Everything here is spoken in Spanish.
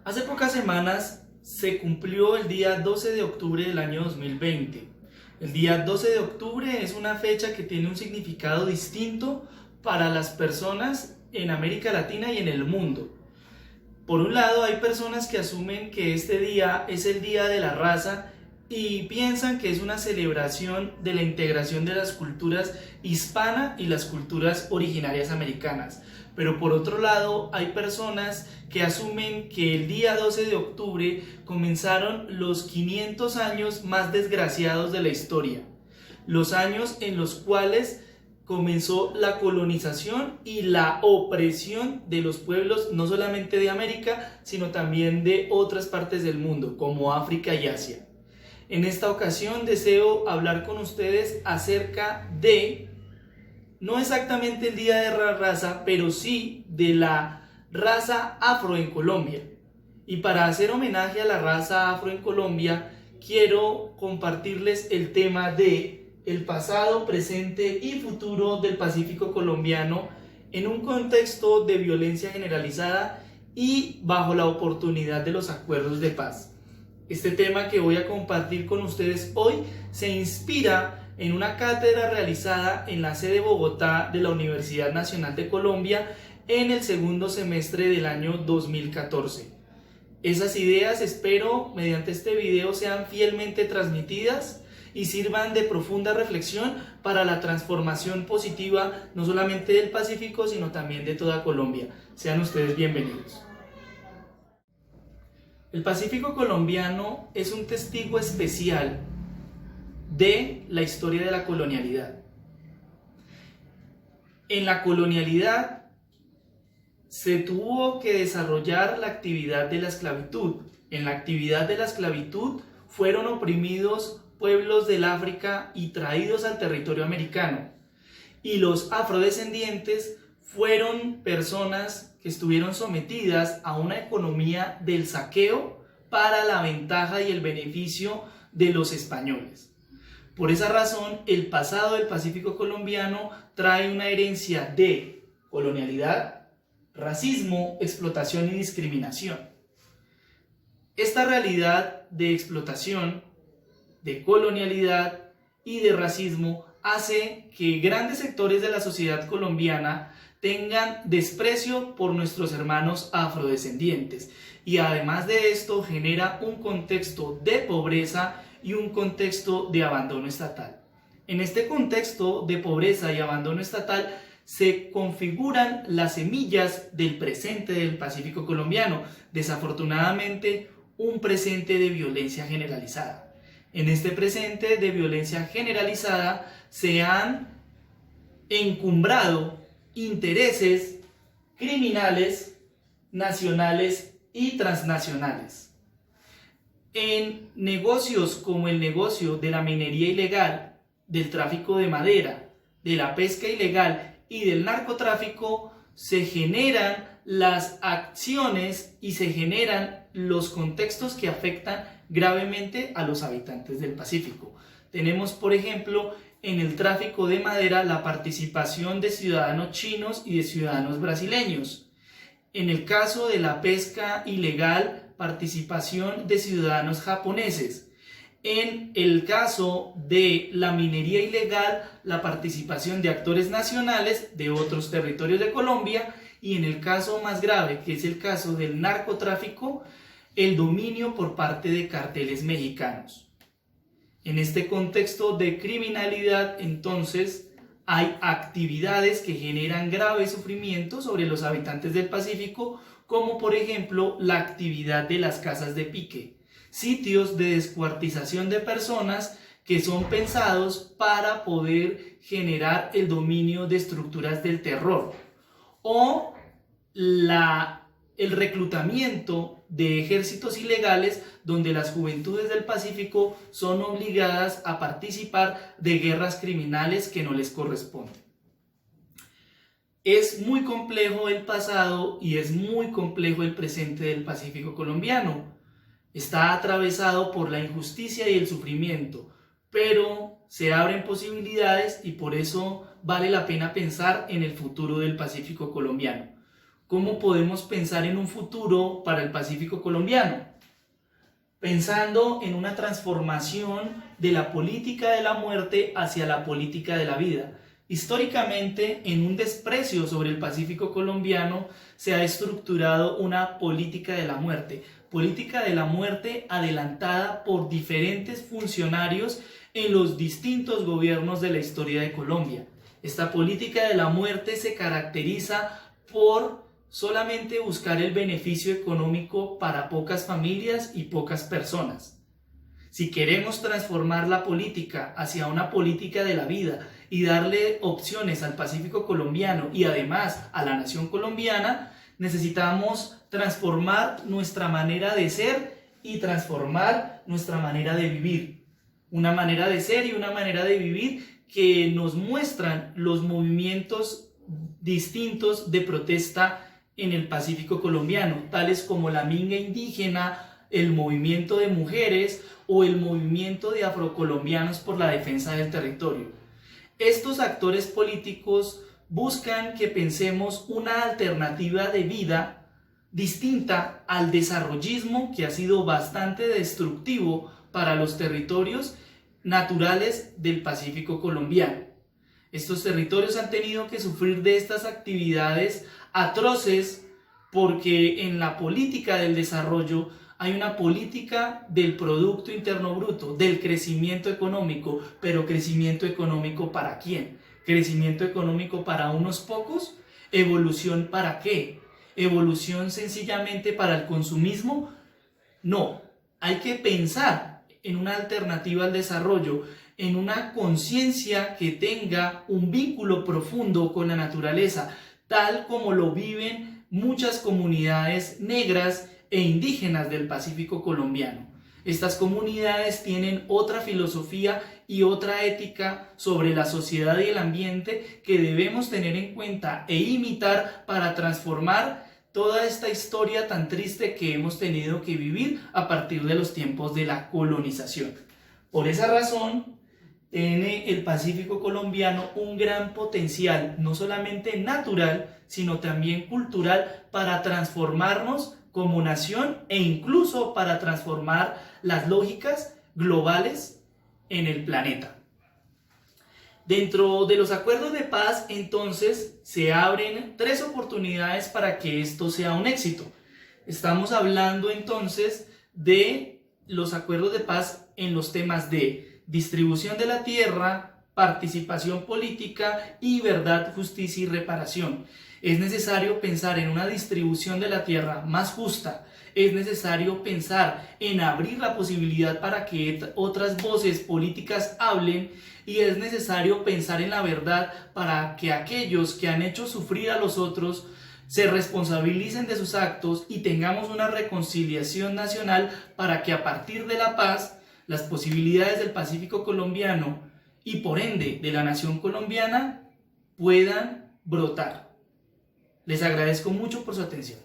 Hace pocas semanas se cumplió el día 12 de octubre del año 2020. El día 12 de octubre es una fecha que tiene un significado distinto para las personas en América Latina y en el mundo. Por un lado, hay personas que asumen que este día es el Día de la Raza y piensan que es una celebración de la integración de las culturas hispana y las culturas originarias americanas. Pero por otro lado, hay personas que asumen que el día 12 de octubre comenzaron los 500 años más desgraciados de la historia. Los años en los cuales comenzó la colonización y la opresión de los pueblos, no solamente de América, sino también de otras partes del mundo, como África y Asia. En esta ocasión deseo hablar con ustedes acerca de, no exactamente el Día de la Raza, pero sí de la raza afro en Colombia. Y para hacer homenaje a la raza afro en Colombia, quiero compartirles el tema de el pasado, presente y futuro del Pacífico colombiano en un contexto de violencia generalizada y bajo la oportunidad de los acuerdos de paz. Este tema que voy a compartir con ustedes hoy se inspira en una cátedra realizada en la sede de Bogotá de la Universidad Nacional de Colombia en el segundo semestre del año 2014. Esas ideas, espero, mediante este video sean fielmente transmitidas y sirvan de profunda reflexión para la transformación positiva no solamente del Pacífico, sino también de toda Colombia. Sean ustedes bienvenidos. El Pacífico colombiano es un testigo especial de la historia de la colonialidad. En la colonialidad se tuvo que desarrollar la actividad de la esclavitud. En la actividad de la esclavitud fueron oprimidos pueblos del África y traídos al territorio americano. Y los afrodescendientes fueron personas que estuvieron sometidas a una economía del saqueo para la ventaja y el beneficio de los españoles. Por esa razón, el pasado del Pacífico colombiano trae una herencia de colonialidad, racismo, explotación y discriminación. Esta realidad de explotación, de colonialidad y de racismo hace que grandes sectores de la sociedad colombiana tengan desprecio por nuestros hermanos afrodescendientes, y además de esto genera un contexto de pobreza y un contexto de abandono estatal. En este contexto de pobreza y abandono estatal se configuran las semillas del presente del Pacífico colombiano, desafortunadamente un presente de violencia generalizada. En este presente de violencia generalizada se han encumbrado intereses criminales nacionales y transnacionales. En negocios como el negocio de la minería ilegal, del tráfico de madera, de la pesca ilegal y del narcotráfico, se generan las acciones y se generan los contextos que afectan gravemente a los habitantes del Pacífico. Tenemos, por ejemplo, en el tráfico de madera la participación de ciudadanos chinos y de ciudadanos brasileños. En el caso de la pesca ilegal, participación de ciudadanos japoneses. En el caso de la minería ilegal, la participación de actores nacionales de otros territorios de Colombia. Y en el caso más grave, que es el caso del narcotráfico, el dominio por parte de carteles mexicanos. En este contexto de criminalidad, entonces, hay actividades que generan grave sufrimiento sobre los habitantes del Pacífico, como por ejemplo la actividad de las casas de pique, sitios de descuartización de personas que son pensados para poder generar el dominio de estructuras del terror, o el reclutamiento de ejércitos ilegales donde las juventudes del Pacífico son obligadas a participar de guerras criminales que no les corresponden. Es muy complejo el pasado y es muy complejo el presente del Pacífico colombiano. Está atravesado por la injusticia y el sufrimiento, pero se abren posibilidades y por eso vale la pena pensar en el futuro del Pacífico colombiano. cómo podemos pensar en un futuro para el Pacífico colombiano, pensando en una transformación de la política de la muerte hacia la política de la vida. Históricamente, en un desprecio sobre el Pacífico colombiano, se ha estructurado una política de la muerte adelantada por diferentes funcionarios en los distintos gobiernos de la historia de Colombia. Esta política de la muerte se caracteriza por solamente buscar el beneficio económico para pocas familias y pocas personas. Si queremos transformar la política hacia una política de la vida y darle opciones al Pacífico colombiano y además a la nación colombiana, necesitamos transformar nuestra manera de ser y transformar nuestra manera de vivir. Una manera de ser y una manera de vivir que nos muestran los movimientos distintos de protesta en el Pacífico colombiano, tales como la minga indígena, el movimiento de mujeres o el movimiento de afrocolombianos por la defensa del territorio. Estos actores políticos buscan que pensemos una alternativa de vida distinta al desarrollismo que ha sido bastante destructivo para los territorios naturales del Pacífico colombiano. Estos territorios han tenido que sufrir de estas actividades atroces porque en la política del desarrollo hay una política del Producto Interno Bruto, del crecimiento económico, pero ¿crecimiento económico para quién? ¿Crecimiento económico para unos pocos? ¿Evolución para qué? ¿Evolución sencillamente para el consumismo? No, hay que pensar en una alternativa al desarrollo, en una conciencia que tenga un vínculo profundo con la naturaleza, tal como lo viven muchas comunidades negras e indígenas del Pacífico colombiano. Estas comunidades tienen otra filosofía y otra ética sobre la sociedad y el ambiente que debemos tener en cuenta e imitar para transformar toda esta historia tan triste que hemos tenido que vivir a partir de los tiempos de la colonización. Por esa razón, tiene el Pacífico colombiano un gran potencial, no solamente natural, sino también cultural, para transformarnos como nación e incluso para transformar las lógicas globales en el planeta. Dentro de los acuerdos de paz, entonces, se abren 3 oportunidades para que esto sea un éxito. Estamos hablando entonces de los acuerdos de paz en los temas de distribución de la tierra, participación política y verdad, justicia y reparación. Es necesario pensar en una distribución de la tierra más justa. Es necesario pensar en abrir la posibilidad para que otras voces políticas hablen, y es necesario pensar en la verdad para que aquellos que han hecho sufrir a los otros se responsabilicen de sus actos y tengamos una reconciliación nacional para que a partir de la paz las posibilidades del Pacífico colombiano y por ende de la nación colombiana puedan brotar. Les agradezco mucho por su atención.